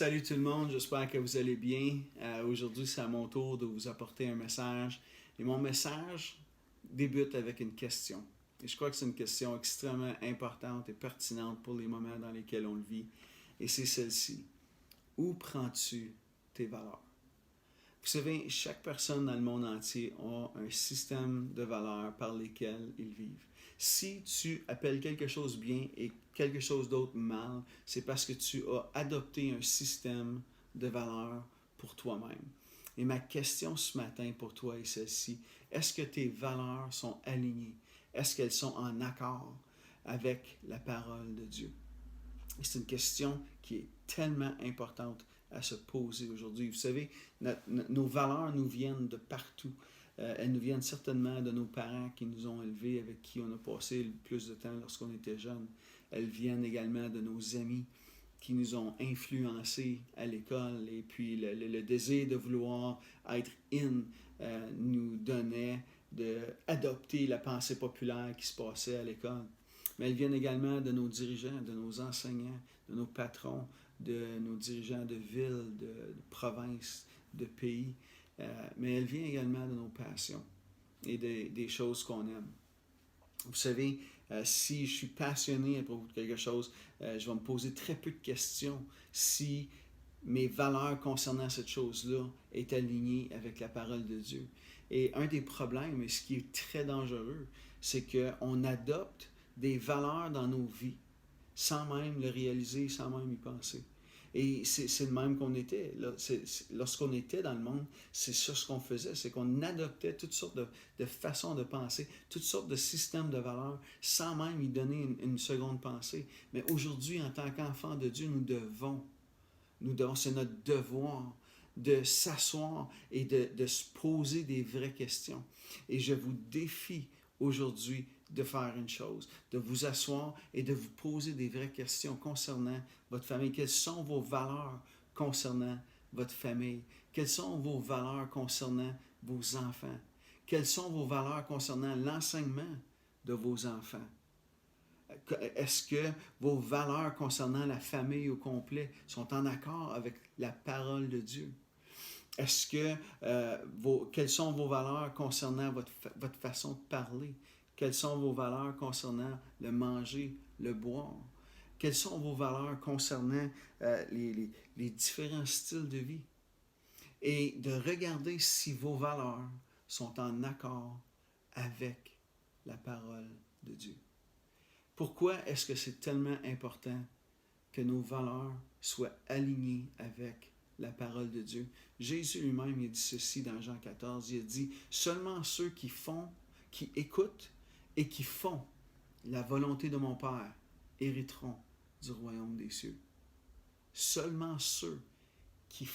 Salut tout le monde, j'espère que vous allez bien. Aujourd'hui, c'est à mon tour de vous apporter un message. Et mon message débute avec une question. Et je crois que c'est une question extrêmement importante et pertinente pour les moments dans lesquels on le vit. Et c'est celle-ci. Où prends-tu tes valeurs? Vous savez, chaque personne dans le monde entier a un système de valeurs par lesquelles ils vivent. Si tu appelles quelque chose bien et quelque chose d'autre mal, c'est parce que tu as adopté un système de valeurs pour toi-même. Et ma question ce matin pour toi est celle-ci. Est-ce que tes valeurs sont alignées? Est-ce qu'elles sont en accord avec la parole de Dieu? Et c'est une question qui est tellement importante à se poser aujourd'hui. Vous savez, nos valeurs nous viennent de partout. Elles nous viennent certainement de nos parents qui nous ont élevés, avec qui on a passé le plus de temps lorsqu'on était jeunes. Elles viennent également de nos amis qui nous ont influencés à l'école. Et puis le désir de vouloir être nous donnait d'adopter la pensée populaire qui se passait à l'école. Mais elles viennent également de nos dirigeants, de nos enseignants, de nos patrons, de nos dirigeants de villes, de provinces, de pays. Mais elles viennent également de nos passions et des choses qu'on aime. Vous savez, si je suis passionné à propos de quelque chose, je vais me poser très peu de questions si mes valeurs concernant cette chose-là est alignée avec la parole de Dieu. Et un des problèmes, et ce qui est très dangereux, c'est qu'on adopte des valeurs dans nos vies sans même le réaliser, sans même y penser. Et c'est le même qu'on était. Lorsqu'on était dans le monde, c'est ça ce qu'on faisait, c'est qu'on adoptait toutes sortes de façons de penser, toutes sortes de systèmes de valeurs, sans même y donner une seconde pensée. Mais aujourd'hui, en tant qu'enfants de Dieu, c'est notre devoir de s'asseoir et de se poser des vraies questions. Et je vous défie aujourd'hui de faire une chose, de vous asseoir et de vous poser des vraies questions concernant votre famille. Quelles sont vos valeurs concernant votre famille? Quelles sont vos valeurs concernant vos enfants? Quelles sont vos valeurs concernant l'enseignement de vos enfants? Est-ce que vos valeurs concernant la famille au complet sont en accord avec la parole de Dieu? Est-ce que quelles sont vos valeurs concernant votre façon de parler? Quelles sont vos valeurs concernant le manger, le boire? Quelles sont vos valeurs concernant les différents styles de vie? Et de regarder si vos valeurs sont en accord avec la parole de Dieu. Pourquoi est-ce que c'est tellement important que nos valeurs soient alignées avec la parole de Dieu? Jésus lui-même, il dit ceci dans Jean 14, il a dit « Seulement ceux qui écoutent et qui font la volonté de mon Père hériteront du royaume des cieux. » Seulement ceux qui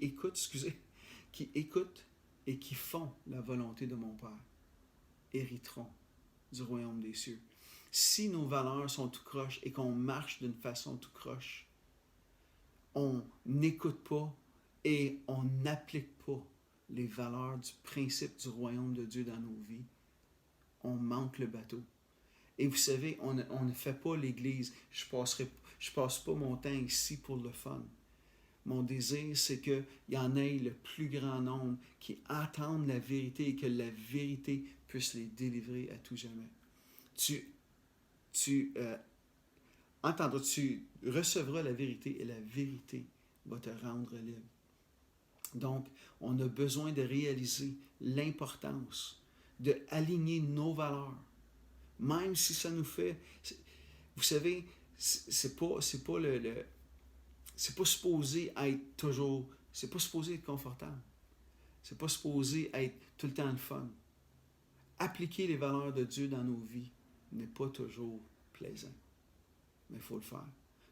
écoutent et qui font la volonté de mon Père hériteront du royaume des cieux. Si nos valeurs sont tout croche et qu'on marche d'une façon tout croche, on n'écoute pas et on n'applique pas les valeurs du principe du royaume de Dieu dans nos vies, on manque le bateau. Et vous savez, on ne fait pas l'Église. Je passe pas mon temps ici pour le fun. Mon désir, c'est qu'il y en ait le plus grand nombre qui entendent la vérité et que la vérité puisse les délivrer à tout jamais. Tu recevras la vérité et la vérité va te rendre libre. Donc, on a besoin de réaliser l'importance d'aligner nos valeurs. Même si ça nous fait... Vous savez, c'est pas supposé être toujours... C'est pas supposé être confortable. C'est pas supposé être tout le temps le fun. Appliquer les valeurs de Dieu dans nos vies n'est pas toujours plaisant. Mais il faut le faire.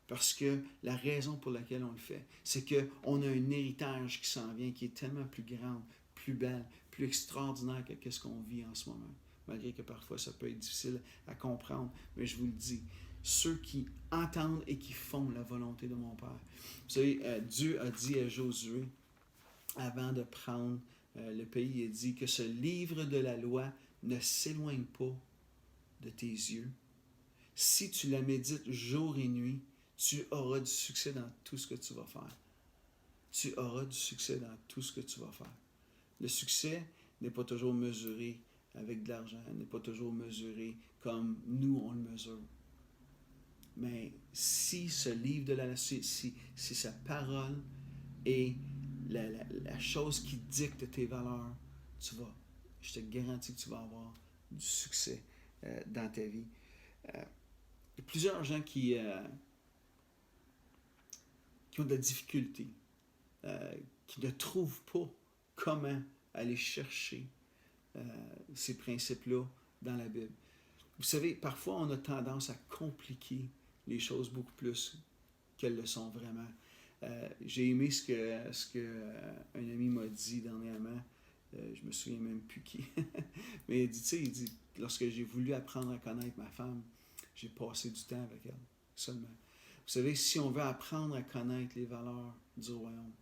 Parce que la raison pour laquelle on le fait, c'est qu'on a un héritage qui s'en vient, qui est tellement plus grand, plus belle, plus extraordinaire que ce qu'on vit en ce moment. Malgré que parfois ça peut être difficile à comprendre. Mais je vous le dis, ceux qui entendent et qui font la volonté de mon Père. Vous savez, Dieu a dit à Josué, avant de prendre le pays, il a dit que ce livre de la loi ne s'éloigne pas de tes yeux. Si tu la médites jour et nuit, tu auras du succès dans tout ce que tu vas faire. Tu auras du succès dans tout ce que tu vas faire. Le succès n'est pas toujours mesuré avec de l'argent, n'est pas toujours mesuré comme nous on le mesure. Mais si ce livre de la si sa parole est la chose qui dicte tes valeurs, je te garantis que tu vas avoir du succès dans ta vie. Il y a plusieurs gens qui ont de la difficulté, qui ne trouvent pas comment aller chercher ces principes-là dans la Bible. Vous savez, parfois on a tendance à compliquer les choses beaucoup plus qu'elles le sont vraiment. J'ai aimé ce que un ami m'a dit dernièrement. Je me souviens même plus qui. Mais il dit, lorsque j'ai voulu apprendre à connaître ma femme, j'ai passé du temps avec elle, seulement. Vous savez, si on veut apprendre à connaître les valeurs du royaume,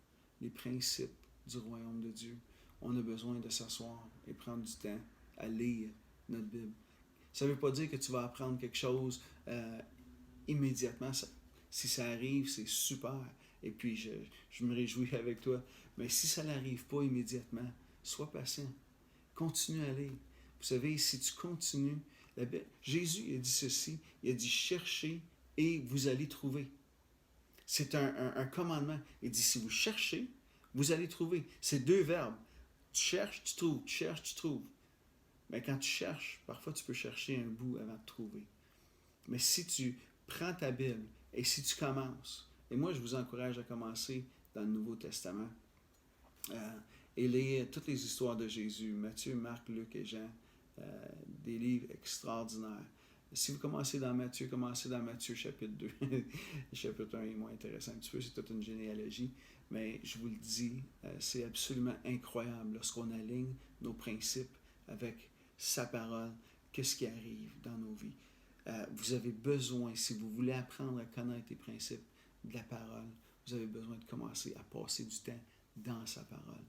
les principes du royaume de Dieu, on a besoin de s'asseoir et prendre du temps à lire notre Bible. Ça ne veut pas dire que tu vas apprendre quelque chose immédiatement. Si ça arrive, c'est super. Et puis, je me réjouis avec toi. Mais si ça n'arrive pas immédiatement, sois patient. Continue à lire. Vous savez, si tu continues, Jésus a dit ceci, il a dit « Cherchez et vous allez trouver ». C'est un commandement. Il dit « Si vous cherchez, vous allez trouver ». C'est deux verbes. Tu cherches, tu trouves. Tu cherches, tu trouves. Mais quand tu cherches, parfois tu peux chercher un bout avant de trouver. Mais si tu prends ta Bible et si tu commences, et moi je vous encourage à commencer dans le Nouveau Testament, et lire toutes les histoires de Jésus, Matthieu, Marc, Luc et Jean, des livres extraordinaires. Si vous commencez dans Matthieu chapitre 2. Le chapitre 1 est moins intéressant un petit peu, c'est toute une généalogie, mais je vous le dis, c'est absolument incroyable lorsqu'on aligne nos principes avec sa parole, qu'est-ce qui arrive dans nos vies. Vous avez besoin, si vous voulez apprendre à connaître les principes de la parole, vous avez besoin de commencer à passer du temps dans sa parole.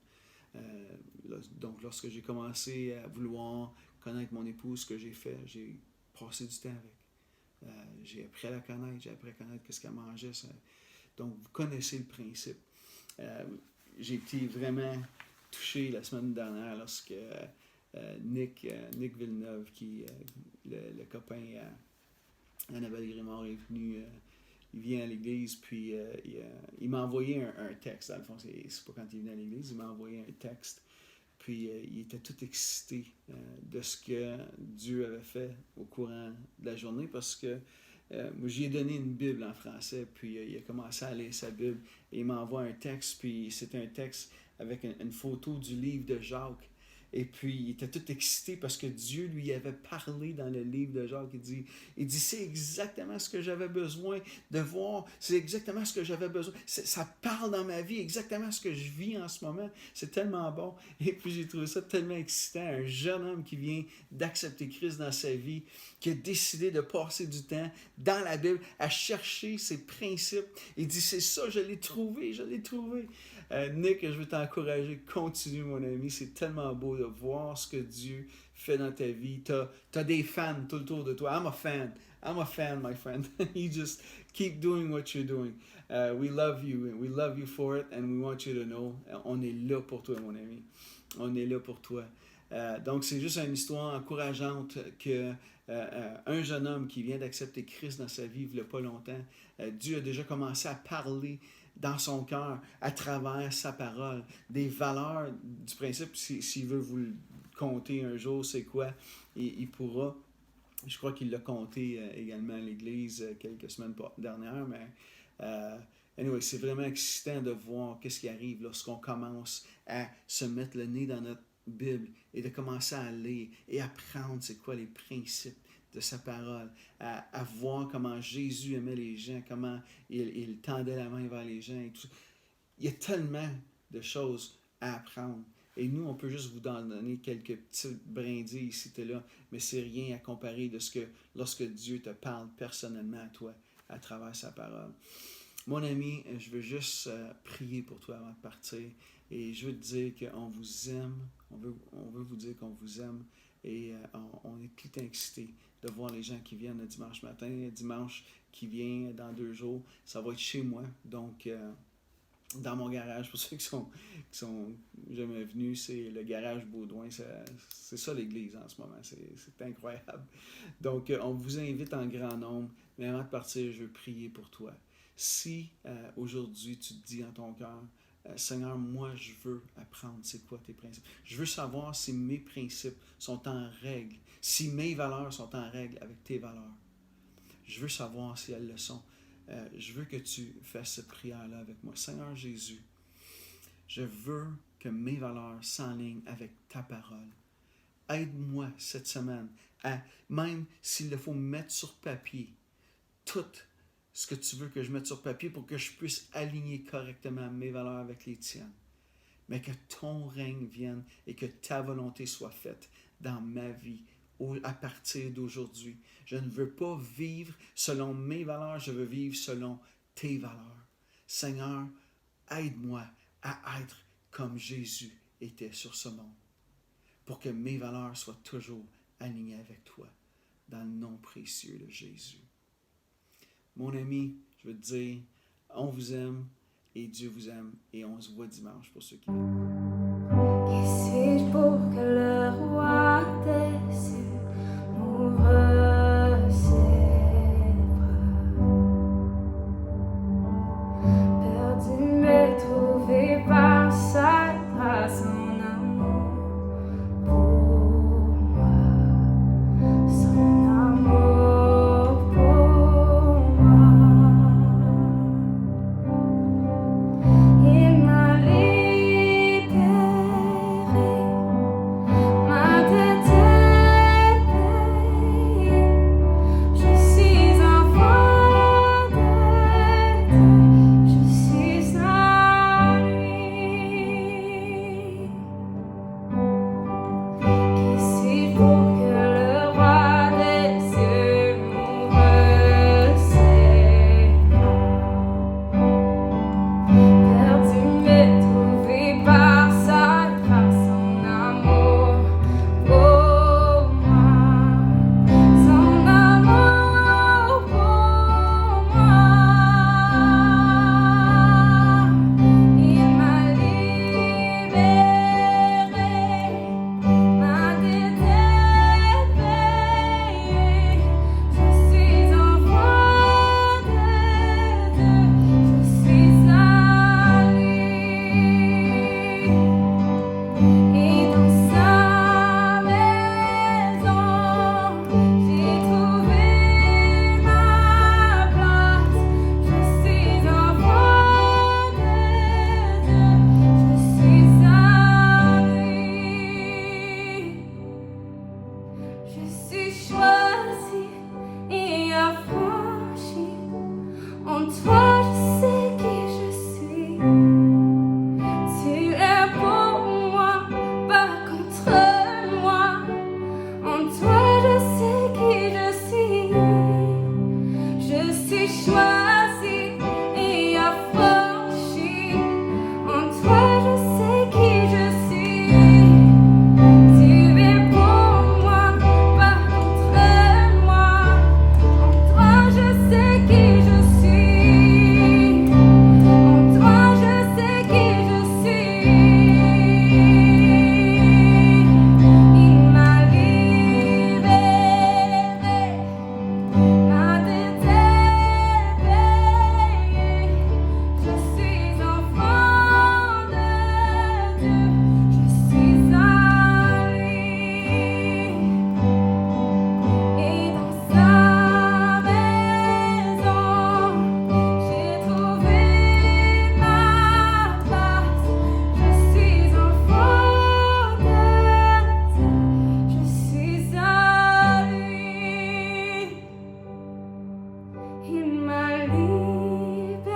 Donc, lorsque j'ai commencé à vouloir connaître mon épouse, ce que j'ai fait, j'ai passé du temps avec. J'ai appris à la connaître, j'ai appris à connaître ce qu'elle mangeait. Donc, vous connaissez le principe. J'ai été vraiment touché la semaine dernière lorsque Nick Villeneuve, qui le copain Annabelle Grimard, est venu. Il vient à l'église, puis il m'a envoyé un texte. Dans le fond, c'est pas quand il venait à l'église, il m'a envoyé un texte. Puis il était tout excité de ce que Dieu avait fait au courant de la journée, parce que moi, j'y ai donné une Bible en français, puis il a commencé à lire sa Bible. Et il m'envoie un texte, puis c'était un texte avec une photo du livre de Jacques. Et puis, il était tout excité parce que Dieu lui avait parlé dans le livre de Jacques. Il dit, c'est exactement ce que j'avais besoin de voir. C'est exactement ce que j'avais besoin. Ça parle dans ma vie, exactement ce que je vis en ce moment. C'est tellement bon. Et puis, j'ai trouvé ça tellement excitant. Un jeune homme qui vient d'accepter Christ dans sa vie, qui a décidé de passer du temps dans la Bible à chercher ses principes. Il dit, c'est ça, je l'ai trouvé. Nick, je veux t'encourager, continue mon ami, c'est tellement beau de voir ce que Dieu fait dans ta vie. T'as des fans tout autour de toi. I'm a fan, my friend. You just keep doing what you're doing. We love you for it, and we want you to know, on est là pour toi, mon ami. On est là pour toi. Donc, c'est juste une histoire encourageante que un jeune homme qui vient d'accepter Christ dans sa vie il n'y a pas longtemps, Dieu a déjà commencé à parler dans son cœur, à travers sa parole, des valeurs du principe. S'il veut vous le compter un jour, c'est quoi, il pourra. Je crois qu'il l'a compté également à l'église quelques semaines dernières, mais anyway, c'est vraiment excitant de voir qu'est-ce qui arrive lorsqu'on commence à se mettre le nez dans notre Bible et de commencer à lire et apprendre c'est quoi les principes de sa parole, à voir comment Jésus aimait les gens, comment il tendait la main vers les gens et tout. Il y a tellement de choses à apprendre. Et nous, on peut juste vous donner quelques petites brindilles ici et là, mais c'est rien à comparer de ce que lorsque Dieu te parle personnellement à toi à travers sa parole. Mon ami, je veux juste prier pour toi avant de partir, et je veux te dire qu'on vous aime, on veut vous dire qu'on vous aime, et on est tout excités de voir les gens qui viennent le dimanche matin, dimanche qui vient dans 2 jours. Ça va être chez moi, donc dans mon garage. Pour ceux qui sont jamais venus, c'est le garage Baudouin. C'est ça l'église en ce moment. C'est incroyable. Donc, on vous invite en grand nombre. Mais avant de partir, je veux prier pour toi. Si aujourd'hui tu te dis en ton cœur, Seigneur, moi je veux apprendre c'est quoi tes principes. Je veux savoir si mes principes sont en règle, si mes valeurs sont en règle avec tes valeurs. Je veux savoir si elles le sont. Je veux que tu fasses cette prière-là avec moi. Seigneur Jésus, je veux que mes valeurs s'enlignent avec ta parole. Aide-moi cette semaine à, même s'il le faut, mettre sur papier tout ce que tu veux que je mette sur papier pour que je puisse aligner correctement mes valeurs avec les tiennes. Mais que ton règne vienne et que ta volonté soit faite dans ma vie à partir d'aujourd'hui. Je ne veux pas vivre selon mes valeurs, je veux vivre selon tes valeurs. Seigneur, aide-moi à être comme Jésus était sur ce monde, pour que mes valeurs soient toujours alignées avec toi, dans le nom précieux de Jésus. Mon ami, je veux te dire, on vous aime et Dieu vous aime et on se voit dimanche pour ceux qui viennent. Qui suis-je pour que le roi des cieux m'ouvre ses bras? Perdu mais trouvé par sa grâce, son amour pour moi, son amour pour moi. Il m'a libéré, ma dette est payée. Je suis enfant de Dieu, je suis à lui. Qui suis-je pour que le roi des cieux m'ouvre ses bras? Perdu mais trouvé par sa grâce, son amour pour moi, son amour pour moi. Il m'a libéré, ma dette est payée. Je suis enfant de Dieu, je suis à lui. Et dans sa maison, j'ai trouvé ma place. Je suis enfant de Dieu, je suis à lui. Je suis choisi et affranchi. En toi, je sais qui je suis. Tu es pour moi, pas contre moi. En toi, je sais qui je suis. Je suis choisi et affranchi. En toi, je sais qui je suis. Tu es pour moi, pas contre moi. En toi, je sais qui je suis. En toi, je sais qui je suis. Il m'a libéré, ma dette est payée. Je suis enfant de Dieu, je suis à lui. Et dans sa maison, j'ai trouvé ma place. Je suis enfant de Dieu, je suis à lui. Il m'a libéré,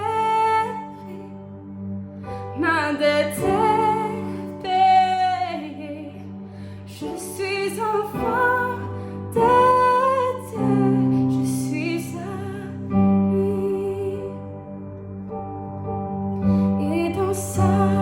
ma dette est payée. Je suis enfant de Dieu, je suis à lui. Et dans sa